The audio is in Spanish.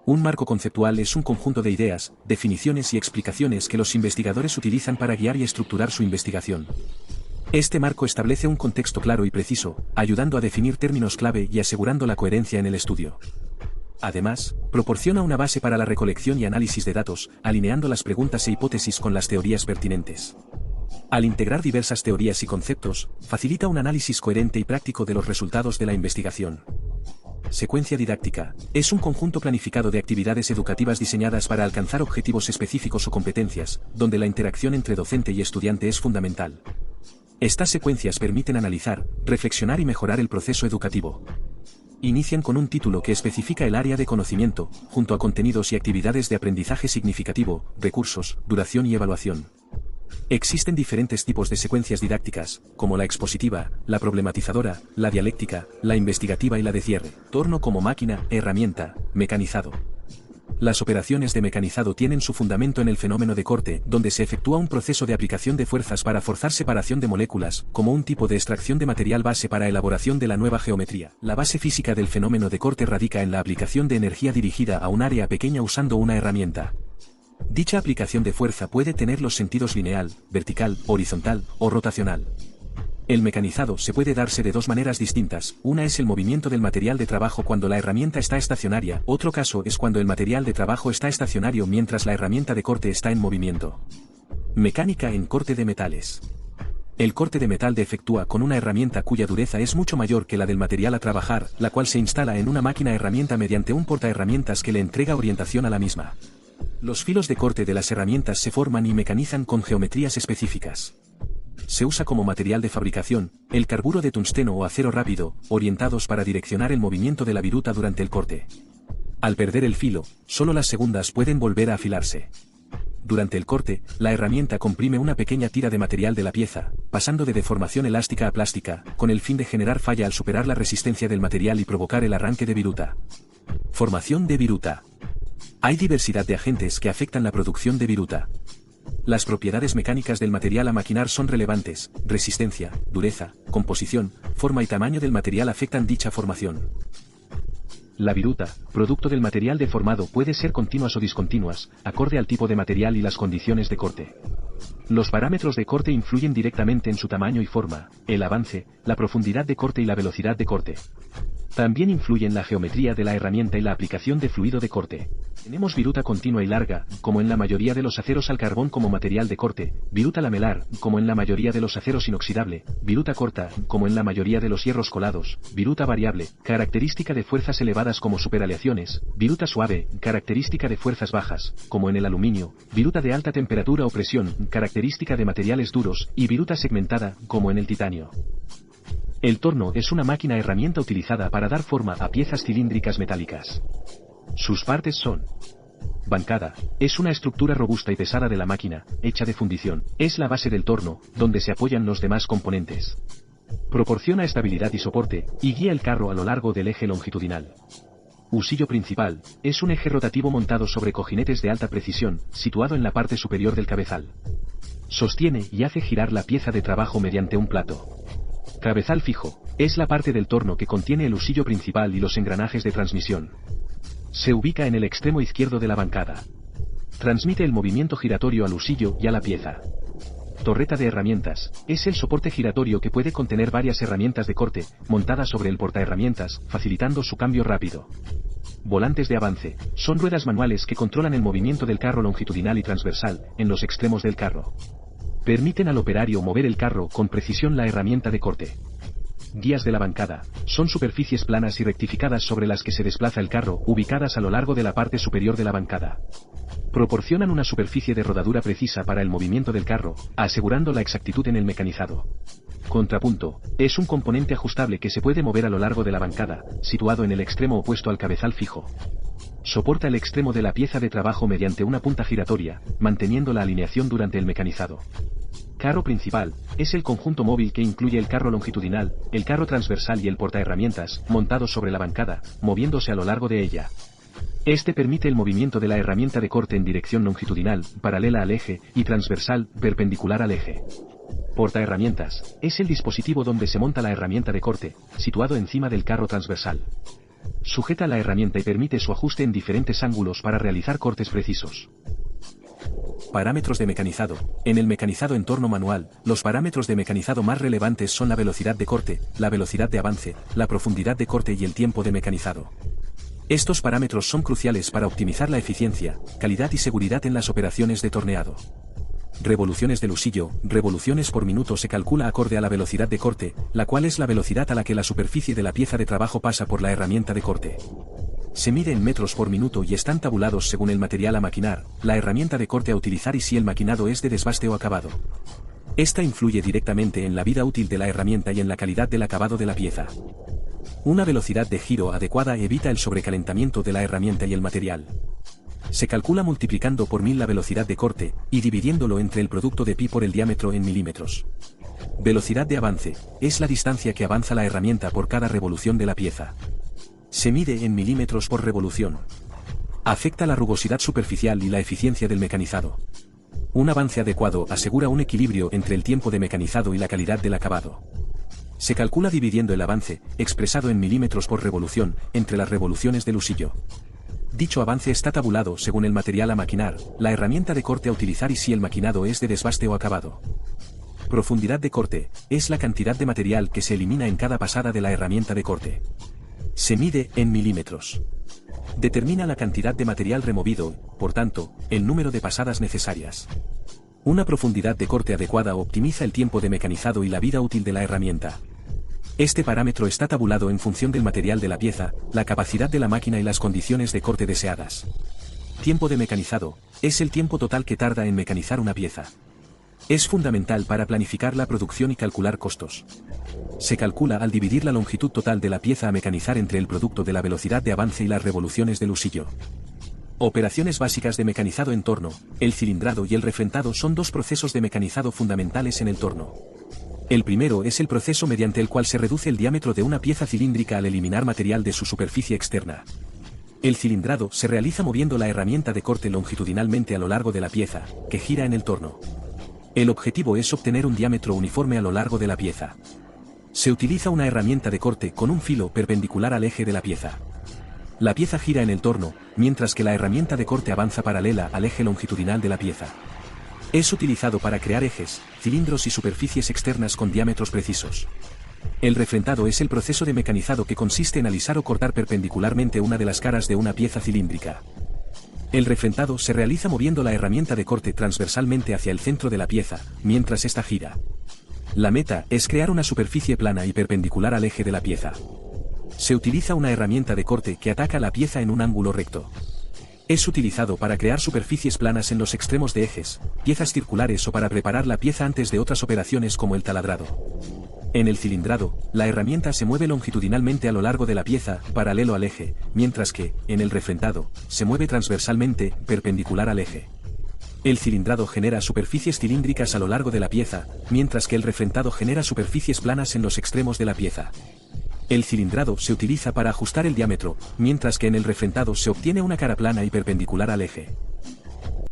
Un marco conceptual es un conjunto de ideas, definiciones y explicaciones que los investigadores utilizan para guiar y estructurar su investigación. Este marco establece un contexto claro y preciso, ayudando a definir términos clave y asegurando la coherencia en el estudio. Además, proporciona una base para la recolección y análisis de datos, alineando las preguntas e hipótesis con las teorías pertinentes. Al integrar diversas teorías y conceptos, facilita un análisis coherente y práctico de los resultados de la investigación. Secuencia didáctica. Es un conjunto planificado de actividades educativas diseñadas para alcanzar objetivos específicos o competencias, donde la interacción entre docente y estudiante es fundamental. Estas secuencias permiten analizar, reflexionar y mejorar el proceso educativo. Inician con un título que especifica el área de conocimiento, junto a contenidos y actividades de aprendizaje significativo, recursos, duración y evaluación. Existen diferentes tipos de secuencias didácticas, como la expositiva, la problematizadora, la dialéctica, la investigativa y la de cierre. Torno como máquina, herramienta, mecanizado. Las operaciones de mecanizado tienen su fundamento en el fenómeno de corte, donde se efectúa un proceso de aplicación de fuerzas para forzar separación de moléculas, como un tipo de extracción de material base para elaboración de la nueva geometría. La base física del fenómeno de corte radica en la aplicación de energía dirigida a un área pequeña usando una herramienta. Dicha aplicación de fuerza puede tener los sentidos lineal, vertical, horizontal o rotacional. El mecanizado se puede darse de dos maneras distintas, una es el movimiento del material de trabajo cuando la herramienta está estacionaria, otro caso es cuando el material de trabajo está estacionario mientras la herramienta de corte está en movimiento. Mecánica en corte de metales. El corte de metal se efectúa con una herramienta cuya dureza es mucho mayor que la del material a trabajar, la cual se instala en una máquina herramienta mediante un portaherramientas que le entrega orientación a la misma. Los filos de corte de las herramientas se forman y mecanizan con geometrías específicas. Se usa como material de fabricación, el carburo de tungsteno o acero rápido, orientados para direccionar el movimiento de la viruta durante el corte. Al perder el filo, solo las segundas pueden volver a afilarse. Durante el corte, la herramienta comprime una pequeña tira de material de la pieza, pasando de deformación elástica a plástica, con el fin de generar falla al superar la resistencia del material y provocar el arranque de viruta. Formación de viruta. Hay diversidad de agentes que afectan la producción de viruta. Las propiedades mecánicas del material a maquinar son relevantes, resistencia, dureza, composición, forma y tamaño del material afectan dicha formación. La viruta, producto del material deformado, puede ser continuas o discontinuas, acorde al tipo de material y las condiciones de corte. Los parámetros de corte influyen directamente en su tamaño y forma, el avance, la profundidad de corte y la velocidad de corte. También influyen la geometría de la herramienta y la aplicación de fluido de corte. Tenemos viruta continua y larga, como en la mayoría de los aceros al carbón como material de corte, viruta lamelar, como en la mayoría de los aceros inoxidable, viruta corta, como en la mayoría de los hierros colados, viruta variable, característica de fuerzas elevadas como superaleaciones, viruta suave, característica de fuerzas bajas, como en el aluminio, viruta de alta temperatura o presión, característica de materiales duros, y viruta segmentada, como en el titanio. El torno es una máquina herramienta utilizada para dar forma a piezas cilíndricas metálicas. Sus partes son: bancada, es una estructura robusta y pesada de la máquina, hecha de fundición, es la base del torno, donde se apoyan los demás componentes. Proporciona estabilidad y soporte, y guía el carro a lo largo del eje longitudinal. Husillo principal, es un eje rotativo montado sobre cojinetes de alta precisión, situado en la parte superior del cabezal. Sostiene y hace girar la pieza de trabajo mediante un plato. Cabezal fijo, es la parte del torno que contiene el husillo principal y los engranajes de transmisión. Se ubica en el extremo izquierdo de la bancada. Transmite el movimiento giratorio al husillo y a la pieza. Torreta de herramientas, es el soporte giratorio que puede contener varias herramientas de corte, montadas sobre el portaherramientas, facilitando su cambio rápido. Volantes de avance, son ruedas manuales que controlan el movimiento del carro longitudinal y transversal, en los extremos del carro. Permiten al operario mover el carro con precisión la herramienta de corte. Guías de la bancada, son superficies planas y rectificadas sobre las que se desplaza el carro, ubicadas a lo largo de la parte superior de la bancada. Proporcionan una superficie de rodadura precisa para el movimiento del carro, asegurando la exactitud en el mecanizado. Contrapunto, es un componente ajustable que se puede mover a lo largo de la bancada, situado en el extremo opuesto al cabezal fijo. Soporta el extremo de la pieza de trabajo mediante una punta giratoria, manteniendo la alineación durante el mecanizado. Carro principal, es el conjunto móvil que incluye el carro longitudinal, el carro transversal y el portaherramientas, montados sobre la bancada, moviéndose a lo largo de ella. Este permite el movimiento de la herramienta de corte en dirección longitudinal, paralela al eje, y transversal, perpendicular al eje. Portaherramientas, es el dispositivo donde se monta la herramienta de corte, situado encima del carro transversal. Sujeta la herramienta y permite su ajuste en diferentes ángulos para realizar cortes precisos. Parámetros de mecanizado. En el mecanizado en torno manual, los parámetros de mecanizado más relevantes son la velocidad de corte, la velocidad de avance, la profundidad de corte y el tiempo de mecanizado. Estos parámetros son cruciales para optimizar la eficiencia, calidad y seguridad en las operaciones de torneado. Revoluciones del husillo. Revoluciones por minuto se calcula acorde a la velocidad de corte, la cual es la velocidad a la que la superficie de la pieza de trabajo pasa por la herramienta de corte. Se mide en metros por minuto y están tabulados según el material a maquinar, la herramienta de corte a utilizar y si el maquinado es de desbaste o acabado. Esta influye directamente en la vida útil de la herramienta y en la calidad del acabado de la pieza. Una velocidad de giro adecuada evita el sobrecalentamiento de la herramienta y el material. Se calcula multiplicando por 1000 la velocidad de corte, y dividiéndolo entre el producto de pi por el diámetro en milímetros. Velocidad de avance, es la distancia que avanza la herramienta por cada revolución de la pieza. Se mide en milímetros por revolución. Afecta la rugosidad superficial y la eficiencia del mecanizado. Un avance adecuado asegura un equilibrio entre el tiempo de mecanizado y la calidad del acabado. Se calcula dividiendo el avance, expresado en milímetros por revolución, entre las revoluciones del husillo. Dicho avance está tabulado según el material a maquinar, la herramienta de corte a utilizar y si el maquinado es de desbaste o acabado. Profundidad de corte, es la cantidad de material que se elimina en cada pasada de la herramienta de corte. Se mide en milímetros. Determina la cantidad de material removido, por tanto, el número de pasadas necesarias. Una profundidad de corte adecuada optimiza el tiempo de mecanizado y la vida útil de la herramienta. Este parámetro está tabulado en función del material de la pieza, la capacidad de la máquina y las condiciones de corte deseadas. Tiempo de mecanizado, es el tiempo total que tarda en mecanizar una pieza. Es fundamental para planificar la producción y calcular costos. Se calcula al dividir la longitud total de la pieza a mecanizar entre el producto de la velocidad de avance y las revoluciones del husillo. Operaciones básicas de mecanizado en torno. El cilindrado y el refrentado son dos procesos de mecanizado fundamentales en el torno. El primero es el proceso mediante el cual se reduce el diámetro de una pieza cilíndrica al eliminar material de su superficie externa. El cilindrado se realiza moviendo la herramienta de corte longitudinalmente a lo largo de la pieza, que gira en el torno. El objetivo es obtener un diámetro uniforme a lo largo de la pieza. Se utiliza una herramienta de corte con un filo perpendicular al eje de la pieza. La pieza gira en el torno, mientras que la herramienta de corte avanza paralela al eje longitudinal de la pieza. Es utilizado para crear ejes, cilindros y superficies externas con diámetros precisos. El refrentado es el proceso de mecanizado que consiste en alisar o cortar perpendicularmente una de las caras de una pieza cilíndrica. El refrentado se realiza moviendo la herramienta de corte transversalmente hacia el centro de la pieza, mientras ésta gira. La meta es crear una superficie plana y perpendicular al eje de la pieza. Se utiliza una herramienta de corte que ataca la pieza en un ángulo recto. Es utilizado para crear superficies planas en los extremos de ejes, piezas circulares o para preparar la pieza antes de otras operaciones como el taladrado. En el cilindrado, la herramienta se mueve longitudinalmente a lo largo de la pieza, paralelo al eje, mientras que, en el refrentado, se mueve transversalmente, perpendicular al eje. El cilindrado genera superficies cilíndricas a lo largo de la pieza, mientras que el refrentado genera superficies planas en los extremos de la pieza. El cilindrado se utiliza para ajustar el diámetro, mientras que en el refrentado se obtiene una cara plana y perpendicular al eje.